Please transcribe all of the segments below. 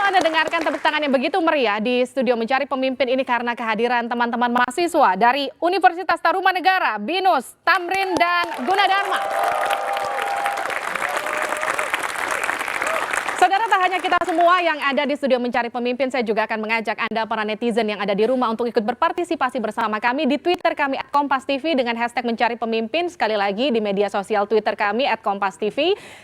Anda dengarkan tepuk tangan yang begitu meriah di studio Mencari Pemimpin ini karena kehadiran teman-teman mahasiswa dari Universitas Tarumanegara, BINUS, Tamrin, dan Gunadarma. Saudara, tak hanya kita semua yang ada di studio Mencari Pemimpin, saya juga akan mengajak Anda para netizen yang ada di rumah untuk ikut berpartisipasi bersama kami di Twitter kami @KompasTV dengan hashtag Mencari Pemimpin. Sekali lagi di media sosial Twitter kami @KompasTV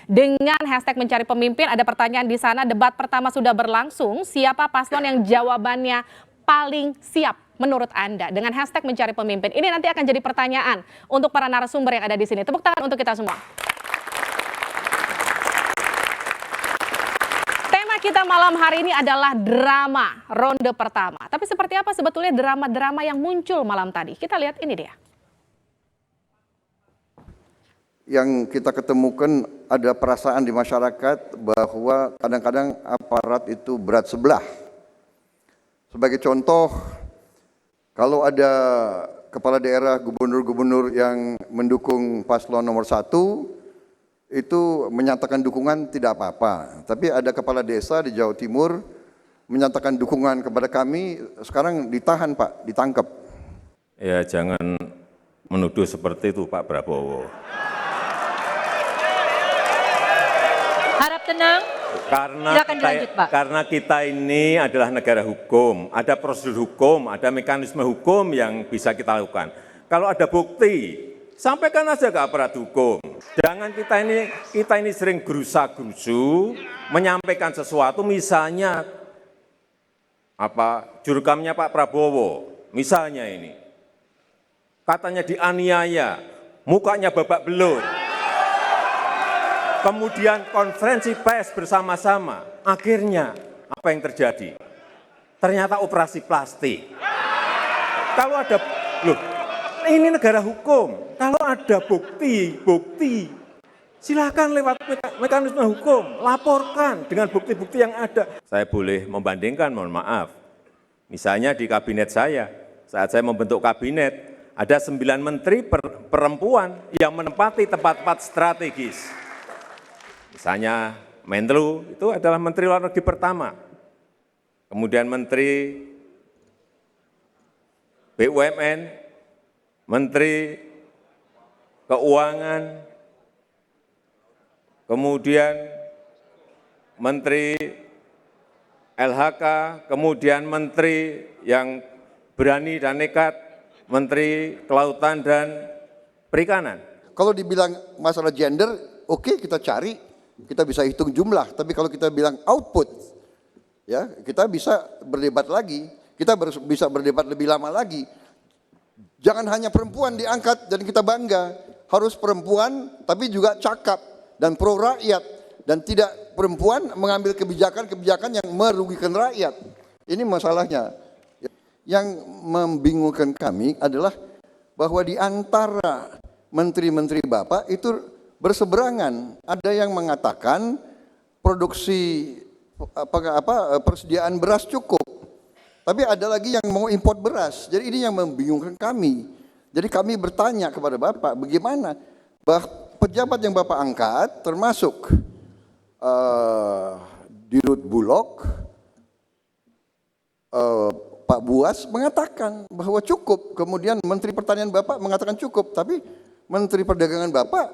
dengan hashtag Mencari Pemimpin. Ada pertanyaan di sana, debat pertama sudah berlangsung. Siapa paslon yang jawabannya paling siap menurut Anda? Dengan hashtag Mencari Pemimpin. Ini nanti akan jadi pertanyaan untuk para narasumber yang ada di sini. Tepuk tangan untuk kita semua. Kita malam hari ini adalah drama ronde pertama. Tapi seperti apa sebetulnya drama-drama yang muncul malam tadi? Kita lihat ini dia. Yang kita ketemukan ada perasaan di masyarakat bahwa kadang-kadang aparat itu berat sebelah. Sebagai contoh, kalau ada kepala daerah, gubernur-gubernur yang mendukung paslon nomor 1, itu menyatakan dukungan tidak apa-apa. Tapi ada kepala desa di Jawa Timur menyatakan dukungan kepada kami, sekarang ditahan Pak, ditangkap. Ya jangan menuduh seperti itu Pak Prabowo. Harap tenang. Karena kita ini adalah negara hukum, ada prosedur hukum, ada mekanisme hukum yang bisa kita lakukan. Kalau ada bukti, sampaikan aja ke aparat hukum. Jangan kita ini sering gerusa-gerusu menyampaikan sesuatu, misalnya jurukamnya Pak Prabowo, misalnya ini katanya dianiaya, mukanya babak belur. Kemudian konferensi pers bersama-sama, akhirnya apa yang terjadi? Ternyata operasi plastik. Kalau ada, loh, ini negara hukum. Kalau ada bukti, silakan lewat mekanisme hukum, laporkan dengan bukti-bukti yang ada. Saya boleh membandingkan, mohon maaf. Misalnya di kabinet saya, saat saya membentuk kabinet, ada 9 menteri perempuan yang menempati tempat-tempat strategis. Misalnya Menlu itu adalah menteri luar negeri pertama. Kemudian menteri BUMN, menteri Keuangan, kemudian menteri LHK, kemudian menteri yang berani dan nekat, menteri Kelautan dan Perikanan. Kalau dibilang masalah gender, oke, kita cari, kita bisa hitung jumlah. Tapi kalau kita bilang output, ya kita bisa berdebat lagi, kita bisa berdebat lebih lama lagi. Jangan hanya perempuan diangkat dan kita bangga. Harus perempuan tapi juga cakap dan pro rakyat. Dan tidak perempuan mengambil kebijakan-kebijakan yang merugikan rakyat. Ini masalahnya. Yang membingungkan kami adalah bahwa di antara menteri-menteri Bapak itu berseberangan. Ada yang mengatakan produksi persediaan beras cukup. Tapi ada lagi yang mau import beras. Jadi ini yang membingungkan kami. Jadi kami bertanya kepada Bapak, bagaimana pejabat yang Bapak angkat, termasuk Dirut Bulog, Pak Buas mengatakan bahwa cukup. Kemudian Menteri Pertanian Bapak mengatakan cukup. Tapi Menteri Perdagangan Bapak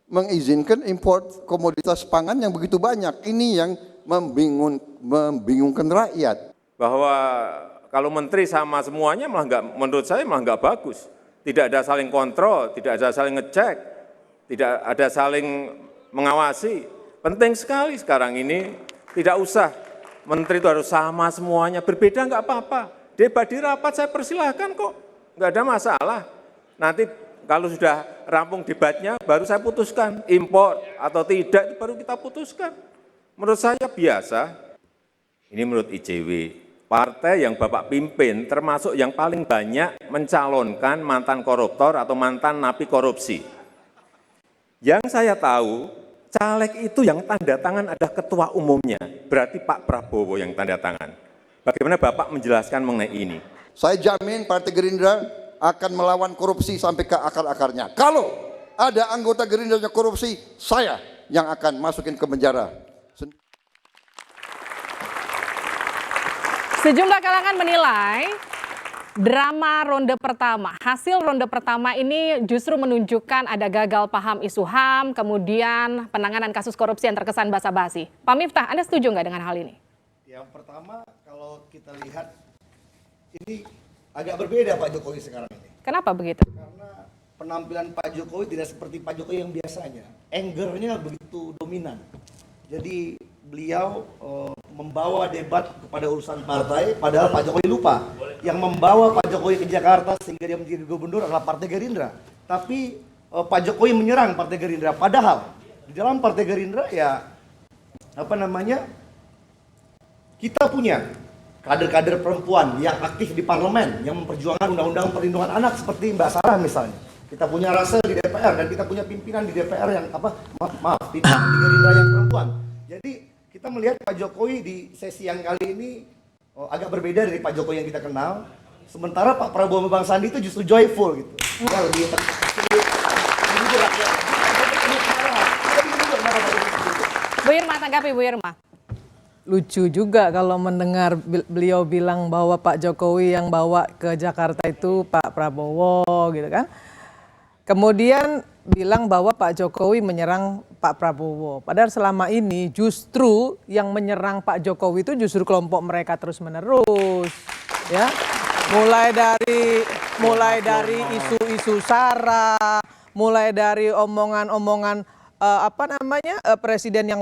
mengizinkan import komoditas pangan yang begitu banyak. Ini yang membingungkan rakyat. Bahwa kalau menteri sama semuanya menurut saya malah nggak bagus. Tidak ada saling kontrol, tidak ada saling ngecek, tidak ada saling mengawasi. Penting sekali sekarang ini, tidak usah menteri itu harus sama semuanya, berbeda nggak apa-apa. Debat di rapat saya persilahkan kok, nggak ada masalah. Nanti kalau sudah rampung debatnya, baru saya putuskan, impor atau tidak, itu baru kita putuskan. Menurut saya biasa, ini menurut ICW. Partai yang Bapak pimpin termasuk yang paling banyak mencalonkan mantan koruptor atau mantan napi korupsi. Yang saya tahu, caleg itu yang tanda tangan ada ketua umumnya, berarti Pak Prabowo yang tanda tangan. Bagaimana Bapak menjelaskan mengenai ini? Saya jamin Partai Gerindra akan melawan korupsi sampai ke akar-akarnya. Kalau ada anggota Gerindra yang korupsi, saya yang akan masukin ke penjara. Sejumlah kalangan menilai drama ronde pertama, hasil ronde pertama ini justru menunjukkan ada gagal paham isu HAM, kemudian penanganan kasus korupsi yang terkesan basa-basi. Pak Miftah, Anda setuju nggak dengan hal ini? Yang pertama, kalau kita lihat ini agak berbeda Pak Jokowi sekarang ini. Kenapa begitu? Karena penampilan Pak Jokowi tidak seperti Pak Jokowi yang biasanya. Anger-nya begitu dominan. Jadi beliau membawa debat kepada urusan partai, padahal Pak Jokowi lupa. Yang membawa Pak Jokowi ke Jakarta sehingga dia menjadi gubernur adalah Partai Gerindra. Tapi Pak Jokowi menyerang Partai Gerindra. Padahal di dalam Partai Gerindra ya kita punya kader-kader perempuan yang aktif di parlemen, yang memperjuangkan undang-undang perlindungan anak seperti Mbak Sarah misalnya. Kita punya Rasel di DPR dan kita punya pimpinan di DPR yang pimpinan di Gerindra yang perempuan. Jadi kita melihat Pak Jokowi di sesi yang kali ini agak berbeda dari Pak Jokowi yang kita kenal. Sementara Pak Prabowo Bang Sandi itu justru joyful gitu. Ya, lebih Bu Irma, tanggapi Bu Irma. Lucu juga kalau mendengar beliau bilang bahwa Pak Jokowi yang bawa ke Jakarta itu Pak Prabowo gitu kan. Kemudian bilang bahwa Pak Jokowi menyerang Pak Prabowo. Padahal selama ini justru yang menyerang Pak Jokowi itu justru kelompok mereka terus-menerus. Ya. Mulai dari isu-isu SARA, mulai dari omongan-omongan presiden yang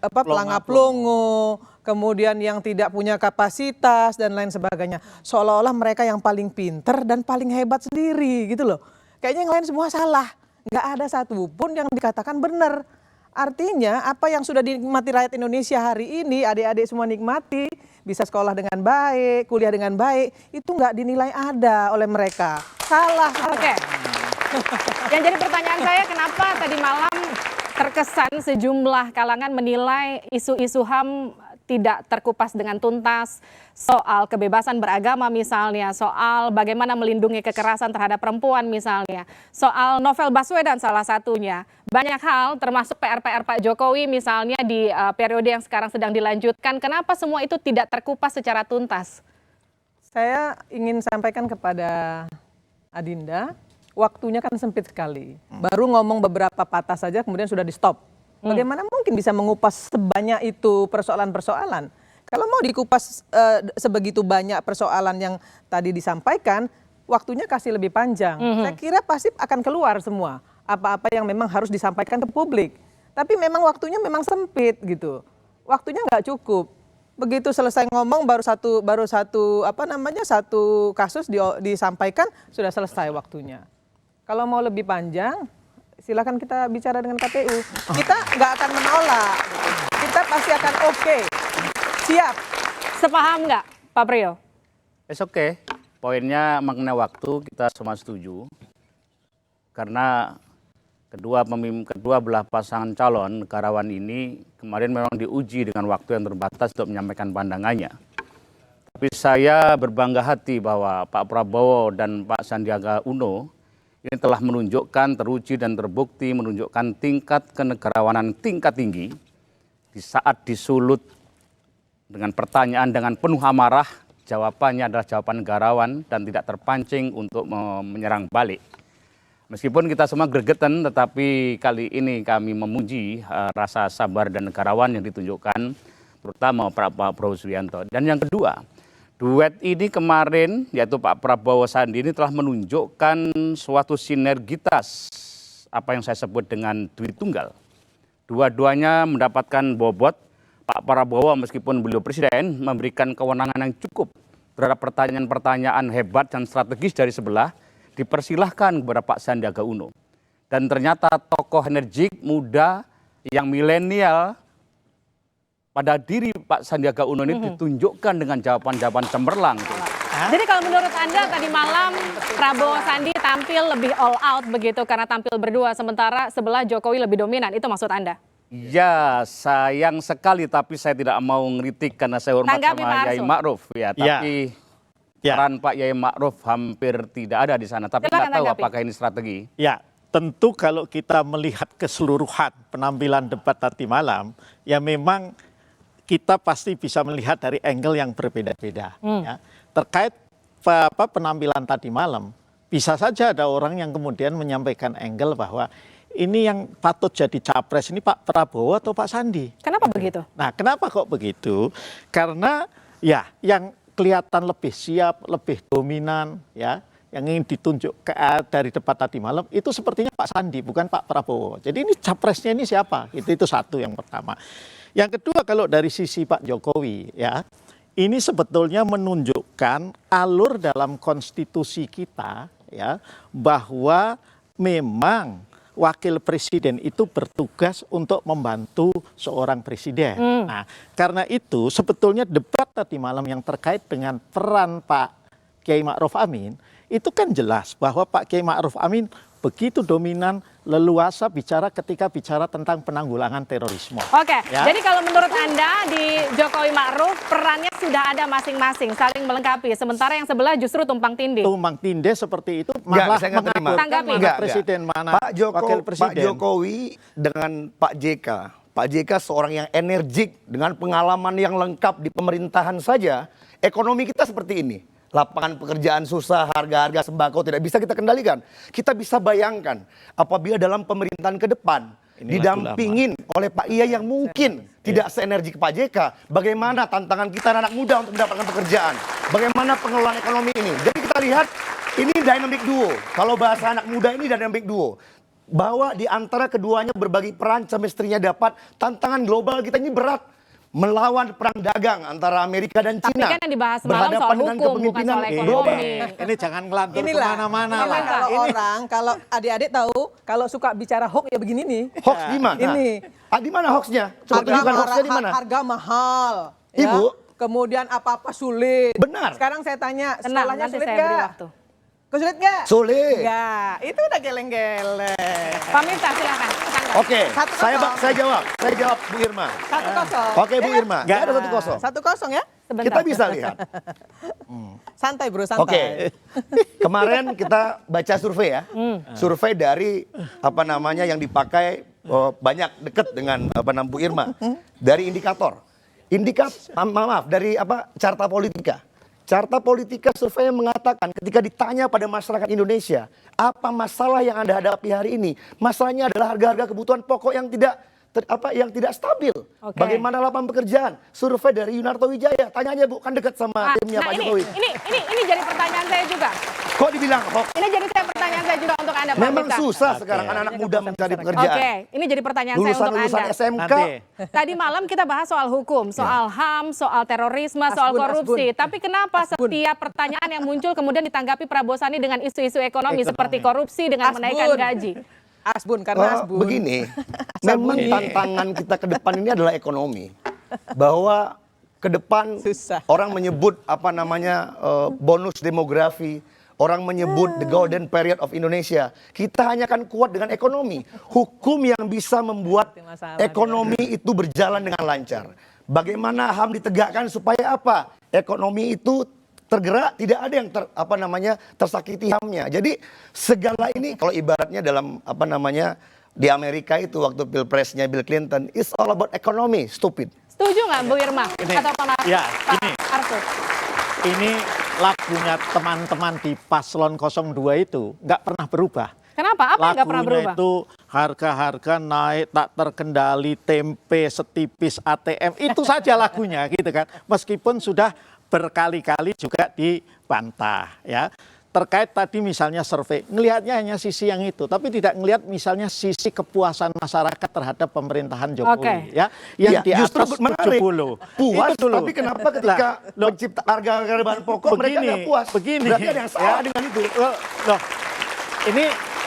pelangap-longo, kemudian yang tidak punya kapasitas dan lain sebagainya. Seolah-olah mereka yang paling pinter dan paling hebat sendiri gitu loh. Kayaknya yang lain semua salah. Nggak ada satupun yang dikatakan benar. Artinya apa yang sudah dinikmati rakyat Indonesia hari ini, adik-adik semua nikmati, bisa sekolah dengan baik, kuliah dengan baik, itu nggak dinilai ada oleh mereka. Salah. Oke. Yang jadi pertanyaan saya, kenapa tadi malam terkesan sejumlah kalangan menilai isu-isu HAM tidak terkupas dengan tuntas, soal kebebasan beragama misalnya, soal bagaimana melindungi kekerasan terhadap perempuan misalnya, soal novel Baswedan salah satunya. Banyak hal termasuk PR-PR Pak Jokowi misalnya di periode yang sekarang sedang dilanjutkan. Kenapa semua itu tidak terkupas secara tuntas? Saya ingin sampaikan kepada Adinda, waktunya kan sempit sekali. Baru ngomong beberapa patah saja kemudian sudah di stop. Bagaimana mungkin bisa mengupas sebanyak itu persoalan-persoalan? Kalau mau dikupas sebegitu banyak persoalan yang tadi disampaikan, waktunya kasih lebih panjang. Saya kira pasti akan keluar semua apa-apa yang memang harus disampaikan ke publik. Tapi memang waktunya memang sempit gitu. Waktunya nggak cukup. Begitu selesai ngomong satu kasus disampaikan sudah selesai waktunya. Kalau mau lebih panjang, silakan kita bicara dengan KPU. Kita nggak akan menolak. Kita pasti akan oke. Siap. Sepaham nggak, Pak Priyo? Oke. Poinnya mengenai waktu kita semua setuju. Karena kedua belah pasangan calon negarawan ini kemarin memang diuji dengan waktu yang terbatas untuk menyampaikan pandangannya. Tapi saya berbangga hati bahwa Pak Prabowo dan Pak Sandiaga Uno ini telah menunjukkan, teruji dan terbukti menunjukkan tingkat kenegarawanan tingkat tinggi di saat disulut dengan pertanyaan dengan penuh amarah, jawabannya adalah jawaban negarawan dan tidak terpancing untuk menyerang balik. Meskipun kita semua gregetan, tetapi kali ini kami memuji rasa sabar dan negarawan yang ditunjukkan, terutama Pak Prabowo Subianto. Dan yang kedua, duet ini kemarin, yaitu Pak Prabowo Sandi ini telah menunjukkan suatu sinergitas, apa yang saya sebut dengan duit tunggal. Dua-duanya mendapatkan bobot. Pak Prabowo meskipun beliau presiden memberikan kewenangan yang cukup terhadap pertanyaan-pertanyaan hebat dan strategis dari sebelah, dipersilahkan kepada Pak Sandiaga Uno. Dan ternyata tokoh energik, muda, yang milenial, pada diri Pak Sandiaga Uno ini ditunjukkan dengan jawaban-jawaban cemerlang. Jadi kalau menurut Anda tadi malam Prabowo Sandi tampil lebih all out begitu karena tampil berdua, sementara sebelah Jokowi lebih dominan, itu maksud Anda? Ya, sayang sekali, tapi saya tidak mau ngeritik karena saya hormat sama Yai Ma'ruf. Ya, tapi peran Pak Yai Ma'ruf hampir tidak ada di sana. Tapi nggak tahu apakah ini strategi. Ya, tentu kalau kita melihat keseluruhan penampilan debat tadi malam, ya memang kita pasti bisa melihat dari angle yang berbeda-beda. Ya. Terkait penampilan tadi malam, bisa saja ada orang yang kemudian menyampaikan angle bahwa ini yang patut jadi capres ini Pak Prabowo atau Pak Sandi. Kenapa begitu? Nah, kenapa kok begitu? Karena ya yang kelihatan lebih siap, lebih dominan, ya, yang ingin ditunjuk dari debat tadi malam itu sepertinya Pak Sandi, bukan Pak Prabowo. Jadi ini capresnya ini siapa? Itu satu yang pertama. Yang kedua, kalau dari sisi Pak Jokowi, ya, ini sebetulnya menunjukkan alur dalam konstitusi kita, ya, bahwa memang wakil presiden itu bertugas untuk membantu seorang presiden. Nah, karena itu sebetulnya debat tadi malam yang terkait dengan peran Pak Kiai Ma'ruf Amin, itu kan jelas bahwa Pak Kiai Ma'ruf Amin begitu dominan, leluasa bicara ketika bicara tentang penanggulangan terorisme. Oke, Ya. jadi kalau menurut Anda di Jokowi Ma'ruf perannya sudah ada masing-masing, saling melengkapi. Sementara yang sebelah justru tumpang tindih. Tumpang tindih seperti itu malah saya nggak terima. Tanggapi. mana Enggak. presiden, mana Pak wakil presiden. Jokowi dengan Pak JK. Pak JK seorang yang energik dengan pengalaman yang lengkap di pemerintahan saja. Ekonomi kita seperti ini. Lapangan pekerjaan susah, harga-harga sembako tidak bisa kita kendalikan. Kita bisa bayangkan apabila dalam pemerintahan ke depan didampingin oleh Pak Iya yang mungkin tidak seenergi ke Pak JK, bagaimana tantangan kita anak muda untuk mendapatkan pekerjaan, bagaimana pengelolaan ekonomi ini. Jadi kita lihat ini dynamic duo. Kalau bahasa anak muda ini dynamic duo. Bahwa di antara keduanya berbagi peran, chemistry-nya dapat, tantangan global kita ini berat. Melawan perang dagang antara Amerika dan Tapi Cina. kan yang dibahas semalam soal hukum, bukan soal ekonomi. Ini jangan ngelantur Inilah, kemana-mana memang lah. kalau orang, kalau adik-adik tahu, kalau suka bicara hoax ya begini nih. Hoax di mana? Ini. Di mana hoaxnya? Coba tunjukkan hoaxnya di mana? Harga mahal. Ibu. Kemudian apa-apa sulit. Benar. Sekarang saya tanya, Tenang, sekolahnya nanti sulit saya beri nggak? waktu. Sulit nggak? Sulit. Enggak, itu udah geleng-geleng. Pak Miftah, silakan. Tanggapi. Oke, 1-0. saya jawab Bu Irma. 1-0. Oke Bu Irma, nggak ada 1-0. 1-0 ya? Sebentar. Kita bisa lihat. Santai bro, santai. Oke, kemarin kita baca survei ya. Survei dari apa namanya yang dipakai banyak dekat dengan Bu Irma. Dari indikator. Maaf, dari Carta Politika. Carta Politika survei yang mengatakan ketika ditanya pada masyarakat Indonesia, apa masalah yang Anda hadapi hari ini? Masalahnya adalah harga-harga kebutuhan pokok yang tidak stabil. Oke. Bagaimana lapangan pekerjaan? Survei dari Yunarto Wijaya. Tanya aja Bu, kan dekat sama timnya Pak Jokowi. Ini jadi pertanyaan saya juga. Kok dibilang hoax? Ini jadi pertanyaan saya juga untuk Anda, Pak Memang Miftah. susah sekarang anak-anak muda mencari pekerjaan. Oke, ini jadi pertanyaan saya untuk Lulusan Anda. SMK. Nanti. Tadi malam kita bahas soal hukum, soal HAM, soal terorisme, soal Asbun, korupsi. asbun. Tapi kenapa setiap pertanyaan yang muncul kemudian ditanggapi Prabowo Sandi dengan isu-isu ekonomi seperti korupsi dengan Asbun. menaikkan gaji? Asbun, karena asbun. Begini, memang tantangan kita ke depan ini adalah ekonomi. Bahwa ke depan Susah. orang menyebut bonus demografi. Orang menyebut the golden period of Indonesia. Kita hanya akan kuat dengan ekonomi. Hukum yang bisa membuat ekonomi itu berjalan dengan lancar. Bagaimana HAM ditegakkan supaya apa? Ekonomi itu tergerak, tidak ada yang tersakiti HAM-nya. Jadi segala ini kalau ibaratnya dalam di Amerika itu waktu pilpresnya Bill Clinton, it's all about economy, stupid. Setuju nggak Bu Irma? Atau Pak Ya, Pak ini. Arsul? Ini lagunya teman-teman di Paslon 02 itu nggak pernah berubah. Kenapa? Apa yang nggak pernah Lagunya berubah? itu harga-harga naik tak terkendali, tempe setipis ATM, itu saja lagunya gitu kan. Meskipun sudah berkali-kali juga dibantah ya. Terkait tadi misalnya survei, ngelihatnya hanya sisi yang itu, tapi tidak ngelihat misalnya sisi kepuasan masyarakat terhadap pemerintahan Jokowi Oke. ya. Yang di justru atas menarik. 70. Puas, Itu dulu. tapi kenapa ketika pencipta harga bahan pokok mereka nggak puas? Begini, Berarti ada yang salah dengan itu. Loh, ini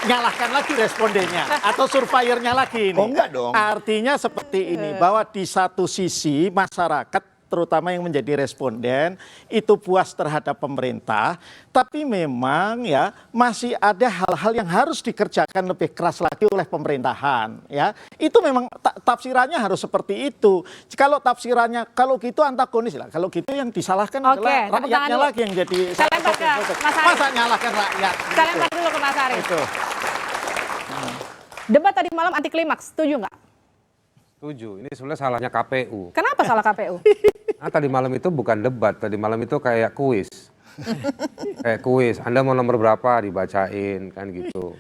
nyalahkan lagi respondennya atau surveyornya lagi ini. Oh, enggak dong. Artinya seperti ini, bahwa di satu sisi masyarakat terutama yang menjadi responden itu puas terhadap pemerintah, tapi memang ya masih ada hal-hal yang harus dikerjakan lebih keras lagi oleh pemerintahan ya. Itu memang tafsirannya harus seperti itu. Kalau tafsirannya kalau gitu antagonis lah. Kalau gitu yang disalahkan Oke, adalah tepuk tangan rakyatnya dulu. lagi yang jadi Saya lempar ke Mas Arief. masa nyalahkan rakyat. Saya lempar dulu ke Mas Arief. Itu. Debat tadi malam anti klimaks, setuju nggak? Setuju, ini sebenarnya salahnya KPU. Kenapa salah KPU? Nah, tadi malam itu bukan debat, tadi malam itu kayak kuis. Kayak kuis, Anda mau nomor berapa dibacain kan gitu.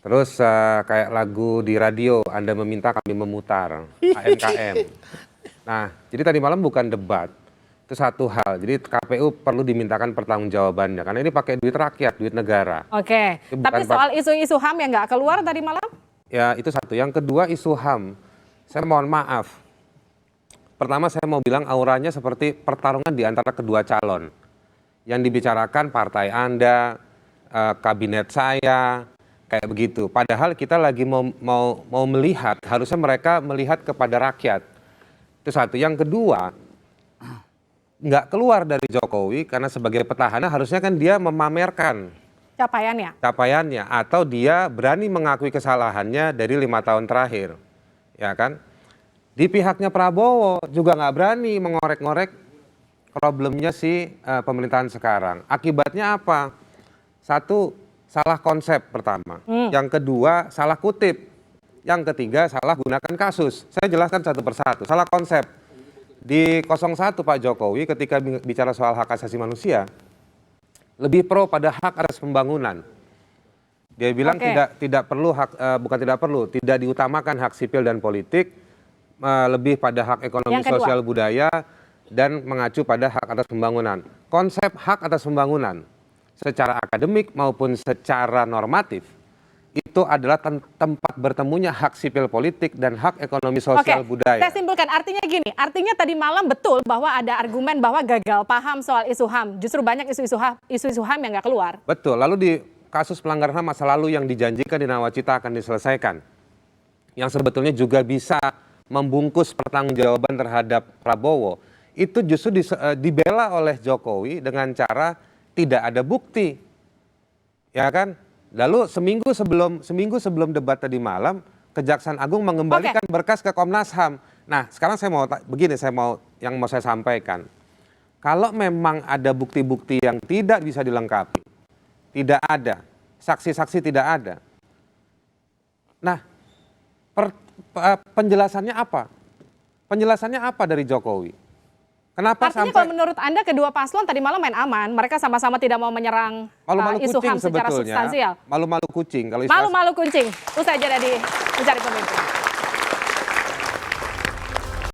Terus kayak lagu di radio, Anda meminta kami memutar, AMKM. Nah, jadi tadi malam bukan debat, itu satu hal. Jadi KPU perlu dimintakan pertanggungjawabannya, karena ini pakai duit rakyat, duit negara. Oke, Itu tapi bukan soal isu-isu HAM yang nggak keluar tadi malam? Ya itu satu. Yang kedua isu HAM, saya mohon maaf. Pertama saya mau bilang auranya seperti pertarungan di antara kedua calon. Yang dibicarakan partai Anda, kabinet saya, kayak begitu. Padahal kita lagi mau melihat, harusnya mereka melihat kepada rakyat. Itu satu. Yang kedua, nggak keluar dari Jokowi karena sebagai petahana harusnya kan dia memamerkan capaiannya atau dia berani mengakui kesalahannya dari 5 tahun terakhir, ya kan? Di pihaknya Prabowo juga nggak berani mengorek-ngorek problemnya si pemerintahan sekarang. Akibatnya apa? Satu, salah konsep pertama. Yang kedua, salah kutip. Yang ketiga, salah gunakan kasus. Saya jelaskan satu persatu. Salah konsep. Di 01 Pak Jokowi ketika bicara soal hak asasi manusia, lebih pro pada hak atas pembangunan. Dia bilang tidak perlu tidak diutamakan hak sipil dan politik, lebih pada hak ekonomi, sosial, budaya, dan mengacu pada hak atas pembangunan. Konsep hak atas pembangunan secara akademik maupun secara normatif itu adalah tempat bertemunya hak sipil politik dan hak ekonomi, sosial, budaya. Saya simpulkan artinya gini, artinya tadi malam betul bahwa ada argumen bahwa gagal paham soal isu HAM. Justru banyak isu-isu HAM yang nggak keluar. Betul, lalu di kasus pelanggaran HAM masa lalu yang dijanjikan di Nawacita akan diselesaikan. Yang sebetulnya juga bisa membungkus pertanggungjawaban terhadap Prabowo. Itu justru dibela oleh Jokowi dengan cara tidak ada bukti. Ya kan? Lalu seminggu sebelum debat tadi malam, Kejaksaan Agung mengembalikan berkas ke Komnas HAM. Nah, sekarang saya mau saya sampaikan. Kalau memang ada bukti-bukti yang tidak bisa dilengkapi, tidak ada, saksi-saksi tidak ada. Nah, penjelasannya apa? Penjelasannya apa dari Jokowi? Kenapa artinya kalau menurut Anda kedua paslon tadi malam main aman, mereka sama-sama tidak mau menyerang isu HAM secara substansial. Malu-malu kucing. Malu-malu kucing. Usai jeda di Mencari Pemimpin.